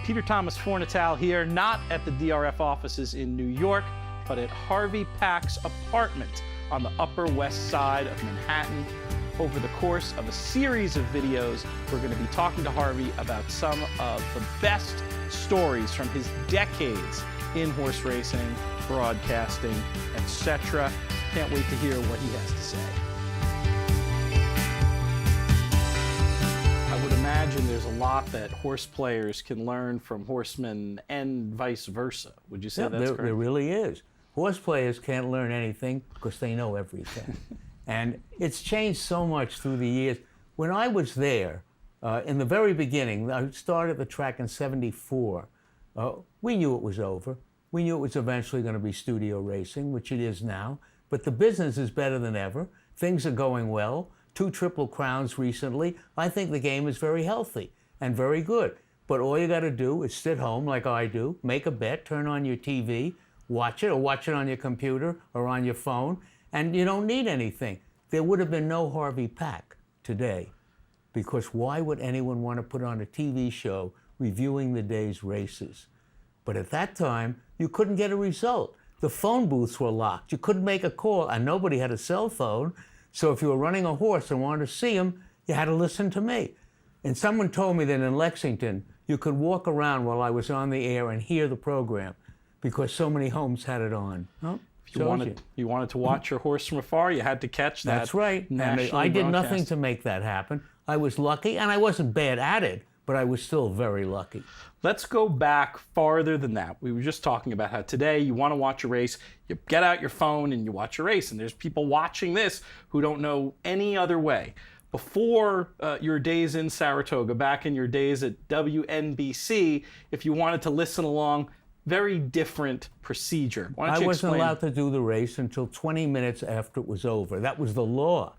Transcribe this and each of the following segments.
Peter Thomas Forntale here, not at the DRF offices in New York, but at Harvey Pack's apartment on the Upper West Side of Manhattan. Over the course of a series of videos, we're going to be talking to Harvey about some of the best stories from his decades in horse racing, broadcasting, etc. Can't wait to hear what he has to say. I would imagine there's a lot that horse players can learn from horsemen and vice versa. Would you say that's correct? There really is. Horse players can't learn anything because they know everything. And it's changed so much through the years. When I was there, in the very beginning, I started the track in '74. We knew it was over. We knew it was eventually going to be studio racing, which it is now. But the business is better than ever. Things are going well. 2 Triple Crowns recently. I think the game is very healthy and very good. But all you got to do is sit home like I do, make a bet, turn on your TV, watch it, or watch it on your computer or on your phone, and you don't need anything. There would have been no Harvey Pack today, because why would anyone want to put on a TV show reviewing the day's races? But at that time, you couldn't get a result. The phone booths were locked. You couldn't make a call, and nobody had a cell phone. So if you were running a horse and wanted to see him, you had to listen to me. And someone told me that in Lexington, you could walk around while I was on the air and hear the program because so many homes had it on. Oh, if you wanted to watch your horse from afar, you had to catch that. That's right. And I did nothing to make that happen. I was lucky, and I wasn't bad at it, but I was still very lucky. Let's go back farther than that. We were just talking about how today you want to watch a race, you get out your phone and you watch a race, and there's people watching this who don't know any other way. Before your days in Saratoga, back in your days at WNBC, if you wanted to listen along, very different procedure. Why don't you wasn't explain? allowed to do the race until 20 minutes after it was over. That was the law.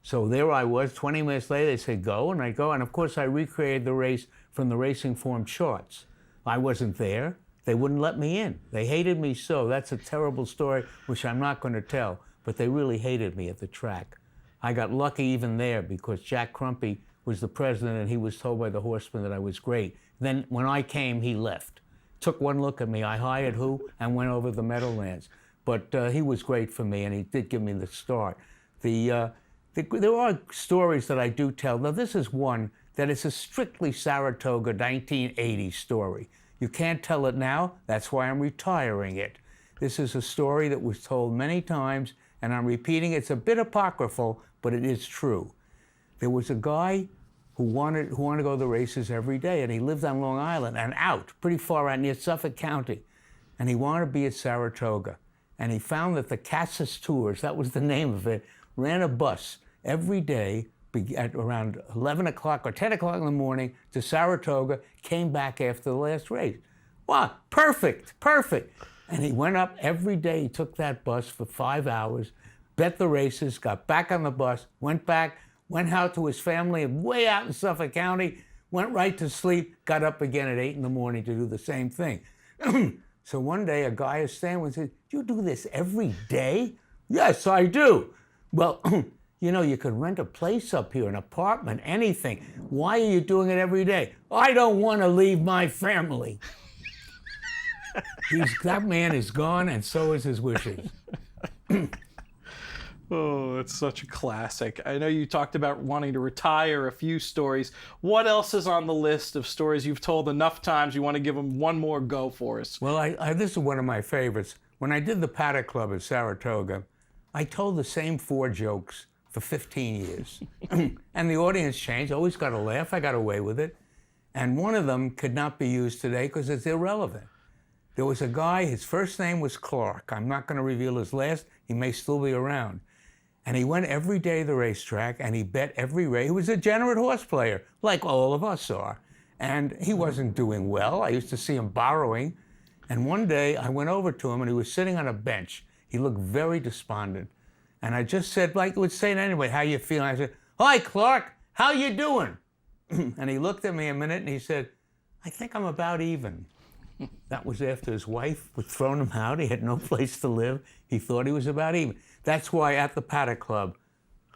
So there I was, 20 minutes later, they said, go, and I go. And of course, I recreated the race from the Racing Form charts. I wasn't there. They wouldn't let me in. They hated me so. That's a terrible story, which I'm not going to tell, but they really hated me at the track. I got lucky even there because Jack Crumpy was the president, and he was told by the horsemen that I was great. Then when I came, he left. Took one look at me. I hired who and went over the Meadowlands. But he was great for me, and he did give me the start. There are stories that I do tell. Now, this is one that is a strictly Saratoga 1980 story. You can't tell it now. That's why I'm retiring it. This is a story that was told many times, and I'm repeating it. It's a bit apocryphal, but it is true. There was a guy who wanted to go to the races every day, and he lived on Long Island and out, pretty far out near Suffolk County. And he wanted to be at Saratoga. And he found that the Cassis Tours, that was the name of it, ran a bus every day at around 11 o'clock or 10 o'clock in the morning to Saratoga, came back after the last race. Wow, perfect. And he went up every day. He took that bus for 5 hours, bet the races, got back on the bus, went back, went out to his family way out in Suffolk County, went right to sleep, got up again at 8 in the morning to do the same thing. So one day a guy is standing and said, "You do this every day?" "Yes, I do." "Well, you know, you could rent a place up here, an apartment, anything. Why are you doing it every day?" "I don't want to leave my family." That man is gone, and so is his wishes. Oh, that's such a classic. I know you talked about wanting to retire a few stories. What else is on the list of stories you've told enough times you want to give them one more go for us? Well, this is one of my favorites. When I did the Paddock Club at Saratoga, I told the same 4 jokes for 15 years. And the audience changed. Always got a laugh. I got away with it. And one of them could not be used today because it's irrelevant. There was a guy, his first name was Clark. I'm not going to reveal his last. He may still be around. And he went every day to the racetrack, and he bet every race. He was a degenerate horse player, like all of us are. And he wasn't doing well. I used to see him borrowing. And one day, I went over to him, and he was sitting on a bench. He looked very despondent. And I just said, like I would say it anyway, "How you feeling?" I said, "Hi, Clark, how you doing?" And he looked at me a minute, and he said, "I think I'm about even." That was after his wife had thrown him out. He had no place to live. He thought he was about even. That's why at the Paddock Club,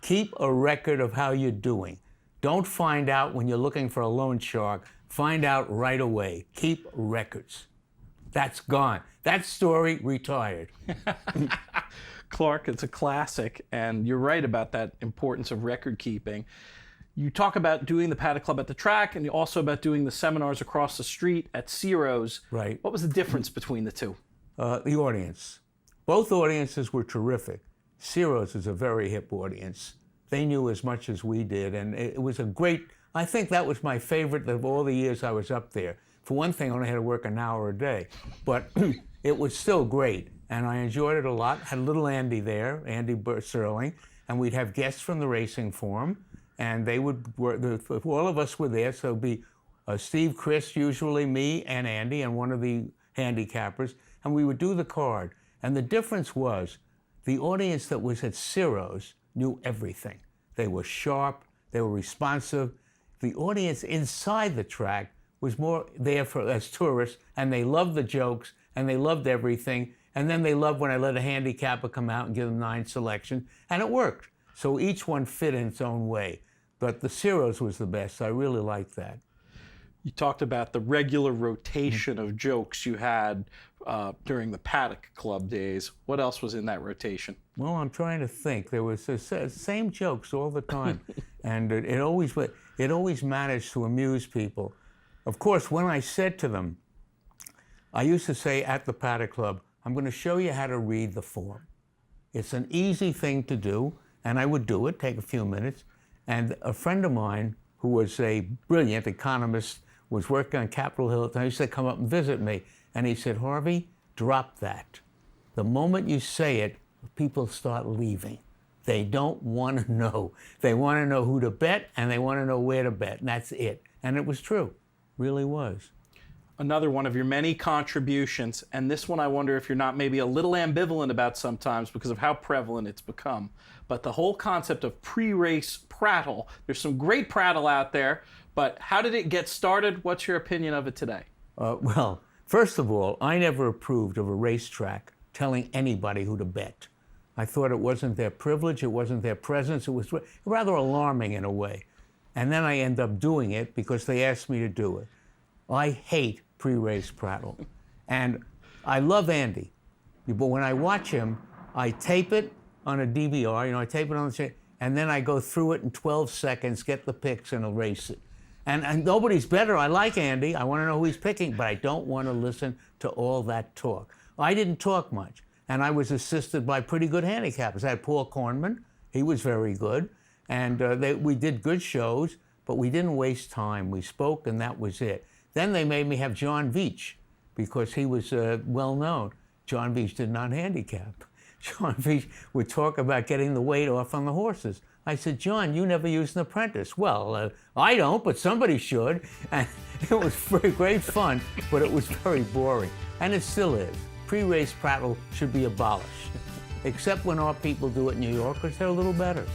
keep a record of how you're doing. Don't find out when you're looking for a loan shark. find out right away. Keep records. That's gone. That story retired. Clark, it's a classic, and you're right about that importance of record keeping. You talk about doing the Paddock Club at the track, and also about doing the seminars across the street at Ciro's. Right. What was the difference between the two? The audience. Both audiences were terrific. Ciro's is a very hip audience. They knew as much as we did, and it was a great, I think that was my favorite of all the years I was up there. For one thing, I only had to work an hour a day, but it was still great, and I enjoyed it a lot. Had little Andy there, Andy Serling, and we'd have guests from the racing forum, and they would work, all of us were there, so it'd be Steve, Chris, usually me and Andy, and one of the handicappers, and we would do the card. And the difference was, the audience that was at Ciro's knew everything. They were sharp, they were responsive. The audience inside the track was more there as tourists, and they loved the jokes, and they loved everything. And then they loved when I let a handicapper come out and give them 9 selections, and it worked. So each one fit in its own way. But the Ciro's was the best. I really liked that. You talked about the regular rotation of jokes you had during the Paddock Club days. What else was in that rotation? Well, I'm trying to think. There was the same jokes all the time, and it always managed to amuse people. Of course, when I said to them, I used to say at the Paddock Club, I'm going to show you how to read the form. It's an easy thing to do, and I would do it, take a few minutes. And a friend of mine, who was a brilliant economist, was working on Capitol Hill at the time. He used to come up and visit me, and he said, Harvey, drop that. The moment you say it, people start leaving. They don't want to know. They want to know who to bet, and they want to know where to bet, and that's it. And it was true, really was. Another one of your many contributions, and this one I wonder if you're not maybe a little ambivalent about sometimes because of how prevalent it's become, but the whole concept of pre-race prattle. There's some great prattle out there, but how did it get started? What's your opinion of it today? Well, first of all, I never approved of a racetrack telling anybody who to bet. I thought it wasn't their privilege, it wasn't their presence, it was rather alarming in a way. And then I end up doing it because they asked me to do it. I hate pre-race prattle. And I love Andy, but when I watch him, I tape it on a DVR, I tape it on the chain, and then I go through it in 12 seconds, get the picks, and erase it. And nobody's better. I like Andy. I want to know who he's picking, but I don't want to listen to all that talk. I didn't talk much, and I was assisted by pretty good handicappers. I had Paul Kornman. He was very good, and we did good shows, but we didn't waste time. We spoke, and that was it. Then they made me have John Veach, because he was well known. John Veach did not handicap. John Veach would talk about getting the weight off on the horses. I said, John, you never used an apprentice. Well, I don't, but somebody should. And it was great fun, but it was very boring. And it still is. Pre-race prattle should be abolished, except when our people do it in New York, because they're a little better.